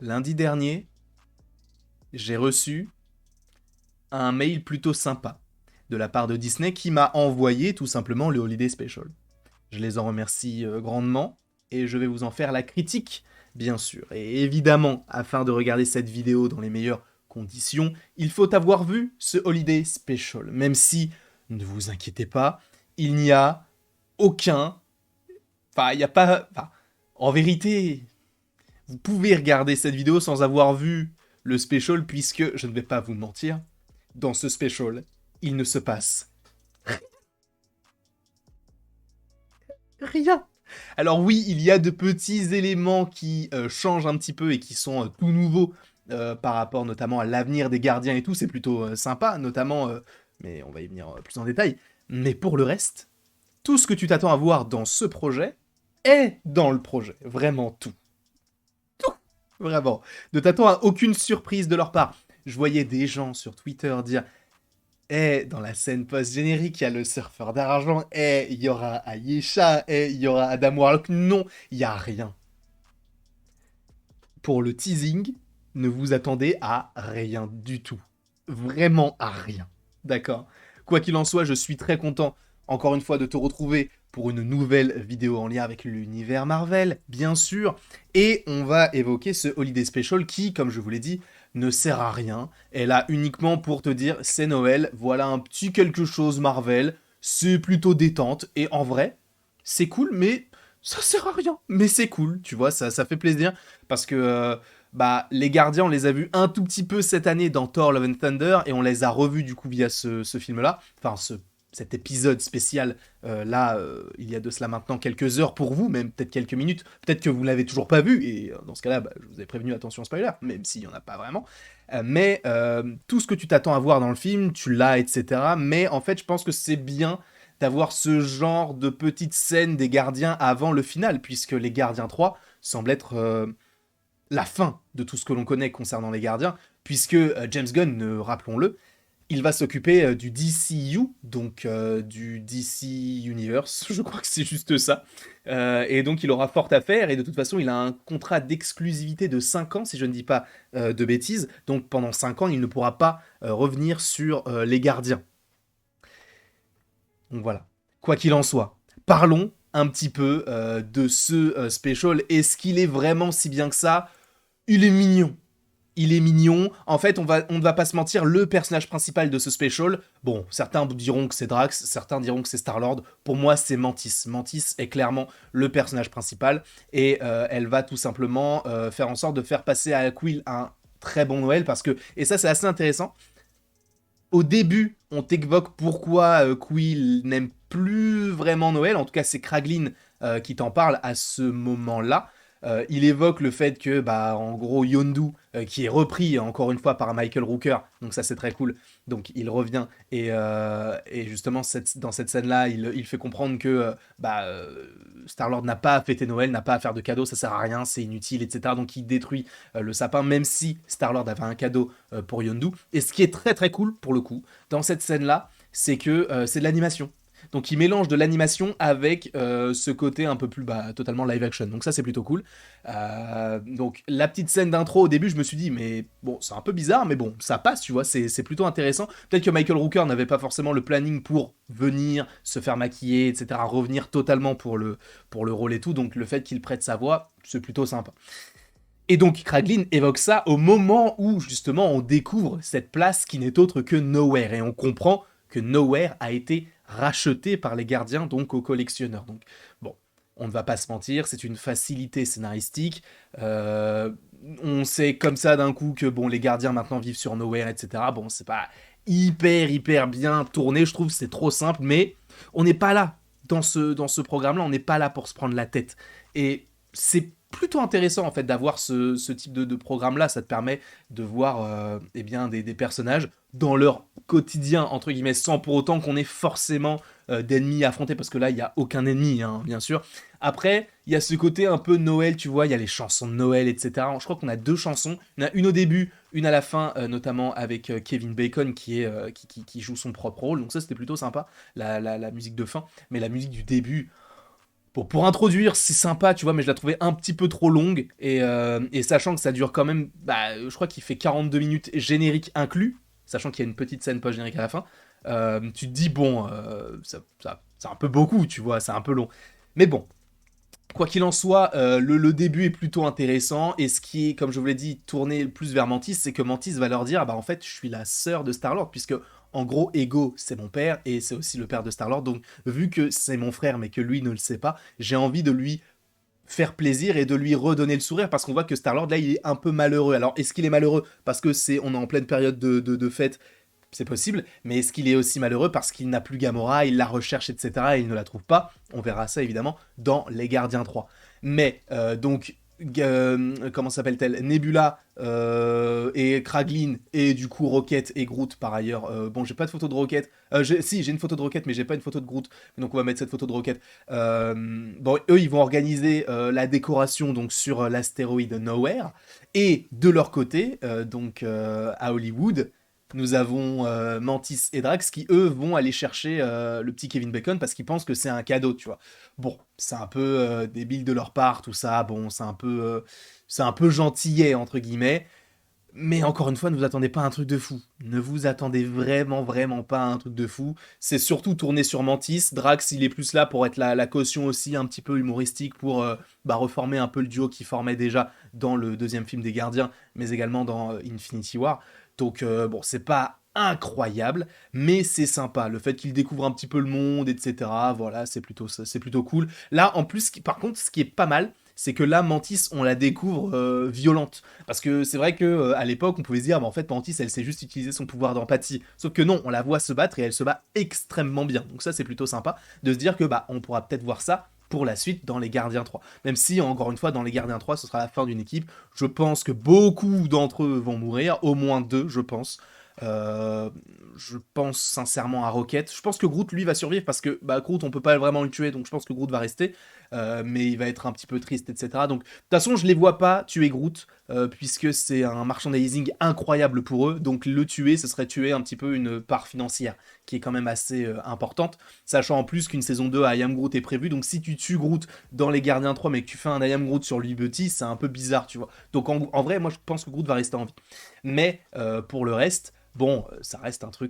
lundi dernier, j'ai reçu un mail plutôt sympa de la part de Disney qui m'a envoyé tout simplement le Holiday Special. Je les en remercie grandement et je vais vous en faire la critique, bien sûr. Et évidemment, afin de regarder cette vidéo dans les meilleures conditions, il faut avoir vu ce Holiday Special. Même si, ne vous inquiétez pas, il n'y a aucun... Enfin, il n'y a pas... Enfin, en vérité, vous pouvez regarder cette vidéo sans avoir vu le special, puisque, je ne vais pas vous mentir, dans ce special, il ne se passe rien. Alors oui, il y a de petits éléments qui changent un petit peu et qui sont tout nouveaux par rapport notamment à l'avenir des gardiens et tout, c'est plutôt sympa, notamment, mais on va y venir plus en détail. Mais pour le reste, tout ce que tu t'attends à voir dans ce projet est dans le projet, vraiment tout. Vraiment. Ne t'attends à aucune surprise de leur part. Je voyais des gens sur Twitter dire dans la scène post-générique, il y a le surfeur d'argent, il y aura Ayesha, il y aura Adam Warlock. Non, il n'y a rien. Pour le teasing, ne vous attendez à rien du tout. Vraiment à rien. D'accord. Quoi qu'il en soit, je suis très content, encore une fois, de te retrouver pour une nouvelle vidéo en lien avec l'univers Marvel, bien sûr. Et on va évoquer ce Holiday Special qui, comme je vous l'ai dit, ne sert à rien. Elle est là uniquement pour te dire c'est Noël, voilà un petit quelque chose Marvel, c'est plutôt détente. Et en vrai, c'est cool, mais ça sert à rien. Mais c'est cool, tu vois, ça fait plaisir. Parce que bah, les Gardiens, on les a vus un tout petit peu cette année dans Thor Love and Thunder, et on les a revus du coup via ce film-là, enfin cet épisode spécial, il y a de cela maintenant quelques heures pour vous, même peut-être quelques minutes, peut-être que vous ne l'avez toujours pas vu, et dans ce cas-là, bah, je vous ai prévenu, attention spoiler, même s'il n'y en a pas vraiment. Mais tout ce que tu t'attends à voir dans le film, tu l'as, etc. Mais en fait, je pense que c'est bien d'avoir ce genre de petites scènes des Gardiens avant le final, puisque les Gardiens 3 semblent être la fin de tout ce que l'on connaît concernant les gardiens, puisque James Gunn, rappelons-le, il va s'occuper du DCU, donc du DC Universe, je crois que c'est juste ça. Et donc il aura fort à faire, et de toute façon il a un contrat d'exclusivité de 5 ans, si je ne dis pas de bêtises, donc pendant 5 ans il ne pourra pas revenir sur les gardiens. Donc voilà. Quoi qu'il en soit, parlons un petit peu de ce special. Est-ce qu'il est vraiment si bien que ça? Il est mignon. Il est mignon. En fait, on ne va pas se mentir, le personnage principal de ce special, bon, certains diront que c'est Drax, certains diront que c'est Star-Lord. Pour moi, c'est Mantis. Mantis est clairement le personnage principal. Et elle va tout simplement faire en sorte de faire passer à Quill un très bon Noël. Parce que, et ça c'est assez intéressant, au début, on t'évoque pourquoi Quill n'aime plus vraiment Noël. En tout cas, c'est Kraglin qui t'en parle à ce moment-là. Il évoque le fait que, bah, en gros, Yondu, qui est repris encore une fois par Michael Rooker, donc ça c'est très cool. Donc il revient et justement dans cette scène-là, il fait comprendre que bah, Star-Lord n'a pas à fêter Noël, n'a pas à faire de cadeaux, ça sert à rien, c'est inutile, etc. Donc il détruit le sapin, même si Star-Lord avait un cadeau pour Yondu. Et ce qui est très très cool pour le coup dans cette scène-là, c'est que c'est de l'animation. Donc il mélange de l'animation avec ce côté un peu plus bah, totalement live action. Donc ça c'est plutôt cool. Donc la petite scène d'intro au début, je me suis dit mais bon c'est un peu bizarre, mais bon ça passe, tu vois, c'est plutôt intéressant. Peut-être que Michael Rooker n'avait pas forcément le planning pour venir, se faire maquiller, etc. Revenir totalement pour le rôle et tout. Donc le fait qu'il prête sa voix, c'est plutôt sympa. Et donc Kraglin évoque ça au moment où justement on découvre cette place qui n'est autre que Nowhere. Et on comprend que Nowhere a été racheté par les gardiens, donc aux collectionneurs. Donc bon, on ne va pas se mentir, c'est une facilité scénaristique. On sait comme ça d'un coup que bon, les gardiens maintenant vivent sur Nowhere, etc. Bon, c'est pas hyper bien tourné, je trouve, c'est trop simple, mais on n'est pas là dans ce programme-là, on n'est pas là pour se prendre la tête. Et c'est plutôt intéressant en fait d'avoir ce type de programme-là. Ça te permet de voir eh bien, des personnages dans leur quotidien, entre guillemets, sans pour autant qu'on ait forcément d'ennemis à affronter, parce que là, il n'y a aucun ennemi, hein, bien sûr. Après, il y a ce côté un peu Noël, tu vois, il y a les chansons de Noël, etc. Je crois qu'on a deux chansons. Il y en a une au début, une à la fin, notamment avec Kevin Bacon qui joue son propre rôle. Donc ça, c'était plutôt sympa, la musique de fin. Mais la musique du début, Bon, pour introduire, c'est sympa, tu vois, mais je la trouvais un petit peu trop longue. Et sachant que ça dure quand même, bah, je crois qu'il fait 42 minutes générique inclus, sachant qu'il y a une petite scène post-générique à la fin, tu te dis, bon, c'est un peu beaucoup, tu vois, c'est un peu long. Mais bon, quoi qu'il en soit, le début est plutôt intéressant. Et ce qui est, comme je vous l'ai dit, tourné plus vers Mantis, c'est que Mantis va leur dire, ah bah en fait, je suis la sœur de Star-Lord, puisque en gros, Ego, c'est mon père, et c'est aussi le père de Star-Lord. Donc, vu que c'est mon frère, mais que lui ne le sait pas, j'ai envie de lui faire plaisir et de lui redonner le sourire, parce qu'on voit que Star-Lord, là, il est un peu malheureux. Alors, est-ce qu'il est malheureux parce que on est en pleine période de fête? C'est possible, mais est-ce qu'il est aussi malheureux parce qu'il n'a plus Gamora, il la recherche, etc., et il ne la trouve pas? On verra ça évidemment dans Les Gardiens 3. Mais donc, comment s'appelle-t-elle? Nebula et Kraglin, et du coup Rocket et Groot par ailleurs. Bon, j'ai pas de photo de Rocket. Si, j'ai une photo de Rocket, mais j'ai pas une photo de Groot. Donc on va mettre cette photo de Rocket. Bon, eux, ils vont organiser la décoration donc sur l'astéroïde Nowhere. Et de leur côté, à Hollywood, nous avons Mantis et Drax qui, eux, vont aller chercher le petit Kevin Bacon parce qu'ils pensent que c'est un cadeau, tu vois. Bon, c'est un peu débile de leur part, tout ça. Bon, c'est un peu gentillet, entre guillemets. Mais encore une fois, ne vous attendez pas à un truc de fou. Ne vous attendez vraiment, vraiment pas à un truc de fou. C'est surtout tourné sur Mantis. Drax, il est plus là pour être la caution aussi, un petit peu humoristique, pour reformer un peu le duo qui formait déjà dans le deuxième film des Gardiens, mais également dans Infinity War. Donc, bon, c'est pas incroyable, mais c'est sympa. Le fait qu'il découvre un petit peu le monde, etc., voilà, c'est plutôt cool. Là, en plus, par contre, ce qui est pas mal, c'est que là, Mantis, on la découvre violente. Parce que c'est vrai que à l'époque, on pouvait se dire, bah, en fait, Mantis, elle sait juste utiliser son pouvoir d'empathie. Sauf que non, on la voit se battre et elle se bat extrêmement bien. Donc ça, c'est plutôt sympa de se dire que bah, on pourra peut-être voir ça pour la suite dans Les Gardiens 3. Même si, encore une fois, dans Les Gardiens 3, ce sera la fin d'une équipe. Je pense que beaucoup d'entre eux vont mourir, au moins deux, je pense. Euh, je pense sincèrement à Rocket. Je pense que Groot, lui, va survivre parce que bah, Groot, on peut pas vraiment le tuer, donc je pense que Groot va rester. Mais il va être un petit peu triste, etc. Donc, de toute façon, je les vois pas tuer Groot, puisque c'est un merchandising incroyable pour eux. Donc, le tuer, ce serait tuer un petit peu une part financière, qui est quand même assez importante. Sachant en plus qu'une saison 2 à I Am Groot est prévue. Donc, si tu tues Groot dans Les Gardiens 3, mais que tu fais un I Am Groot sur Liberty, c'est un peu bizarre, tu vois. Donc, en vrai, moi, je pense que Groot va rester en vie. Mais pour le reste, bon, ça reste un peu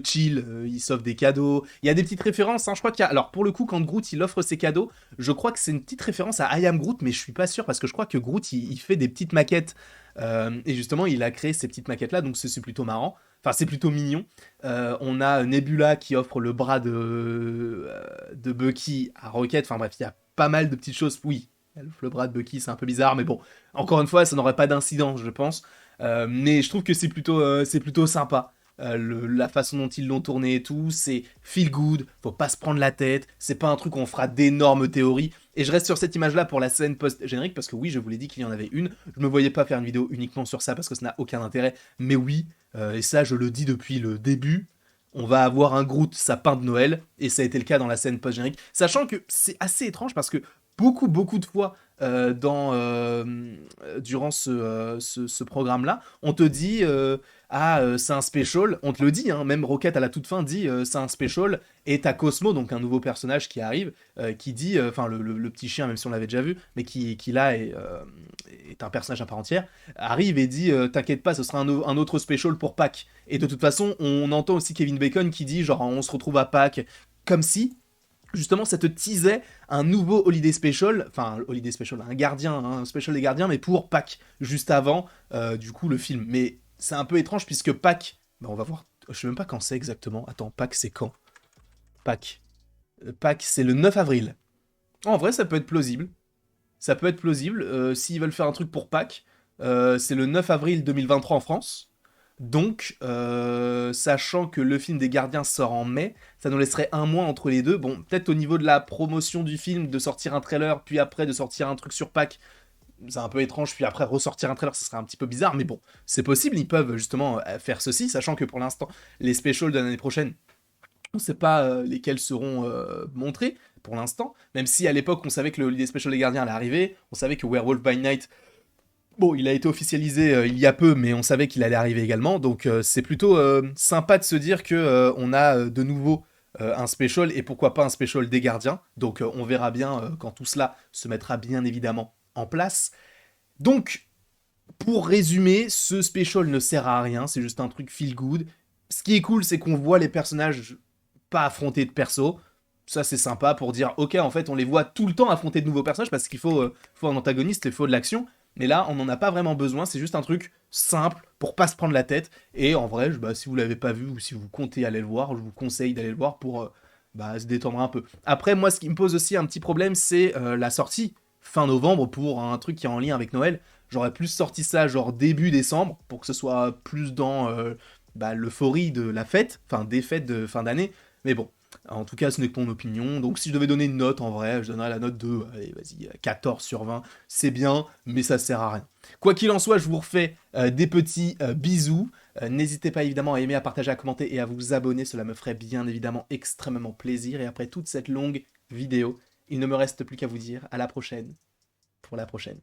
chill. Il s'offre des cadeaux. Il y a des petites références. Hein, je crois qu'il y a. Alors, pour le coup, quand Groot il offre ses cadeaux, je crois que c'est une petite référence à I Am Groot, mais je suis pas sûr parce que je crois que Groot il fait des petites maquettes. Et justement, il a créé ces petites maquettes-là, donc c'est plutôt marrant. Enfin, c'est plutôt mignon. On a Nebula qui offre le bras de Bucky à Rocket. Enfin bref, il y a pas mal de petites choses. Oui, elle offre le bras de Bucky, c'est un peu bizarre, mais bon, encore une fois, ça n'aurait pas d'incidence, je pense. Mais je trouve que c'est plutôt sympa. La façon dont ils l'ont tourné et tout, c'est feel good, faut pas se prendre la tête, c'est pas un truc où on fera d'énormes théories. Et je reste sur cette image là pour la scène post-générique parce que oui, je vous l'ai dit qu'il y en avait une. Je me voyais pas faire une vidéo uniquement sur ça parce que ça n'a aucun intérêt. Mais oui, et ça je le dis depuis le début, on va avoir un Groot sapin de Noël, et ça a été le cas dans la scène post-générique. Sachant que c'est assez étrange parce que beaucoup de fois durant ce programme-là, on te dit c'est un special, on te le dit, hein, même Rocket à la toute fin dit c'est un special, et t'as Cosmo, donc un nouveau personnage qui arrive, qui dit, enfin le petit chien, même si on l'avait déjà vu, mais qui là est un personnage à part entière, arrive et dit t'inquiète pas, ce sera un autre special pour Pâques. Et de toute façon, on entend aussi Kevin Bacon qui dit genre on se retrouve à Pâques, comme si justement ça te teasait un nouveau Holiday Special, enfin Holiday Special, un gardien, un special des gardiens, mais pour Pâques, juste avant du coup le film. Mais c'est un peu étrange puisque Pâques, bah, on va voir, je sais même pas quand c'est exactement. Attends, Pâques c'est quand? Pâques. Pâques c'est le 9 avril. En vrai ça peut être plausible. Ça peut être plausible. S'ils veulent faire un truc pour Pâques, c'est le 9 avril 2023 en France. Donc, sachant que le film des Gardiens sort en mai, ça nous laisserait un mois entre les deux. Bon, peut-être au niveau de la promotion du film, de sortir un trailer, puis après de sortir un truc sur Pâques, c'est un peu étrange, puis après ressortir un trailer, ça serait un petit peu bizarre, mais bon, c'est possible, ils peuvent justement faire ceci, sachant que pour l'instant, les specials de l'année prochaine, on ne sait pas lesquels seront montrés pour l'instant, même si à l'époque on savait que le Holiday Special des Gardiens allait arriver, on savait que Werewolf by Night, bon, il a été officialisé il y a peu, mais on savait qu'il allait arriver également, donc c'est plutôt sympa de se dire que on a de nouveau un special, et pourquoi pas un special des gardiens. Donc on verra bien quand tout cela se mettra bien évidemment en place. Donc, pour résumer, ce special ne sert à rien, c'est juste un truc feel good. Ce qui est cool, c'est qu'on voit les personnages pas affronter de perso. Ça, c'est sympa pour dire, ok, en fait, on les voit tout le temps affronter de nouveaux personnages parce qu'il faut un antagoniste, il faut de l'action. Mais là, on n'en a pas vraiment besoin, c'est juste un truc simple pour pas se prendre la tête. Et en vrai, bah, si vous l'avez pas vu ou si vous comptez aller le voir, je vous conseille d'aller le voir pour bah, se détendre un peu. Après, moi, ce qui me pose aussi un petit problème, c'est la sortie fin novembre pour un truc qui est en lien avec Noël. J'aurais plus sorti ça genre début décembre pour que ce soit plus dans bah, l'euphorie de la fête, enfin des fêtes de fin d'année. Mais bon, en tout cas, ce n'est que mon opinion. Donc si je devais donner une note en vrai, je donnerais la note de, allez, vas-y, 14 sur 20. C'est bien, mais ça sert à rien. Quoi qu'il en soit, je vous refais des petits bisous. N'hésitez pas évidemment à aimer, à partager, à commenter et à vous abonner. Cela me ferait bien évidemment extrêmement plaisir. Et après toute cette longue vidéo, il ne me reste plus qu'à vous dire à la prochaine pour la prochaine.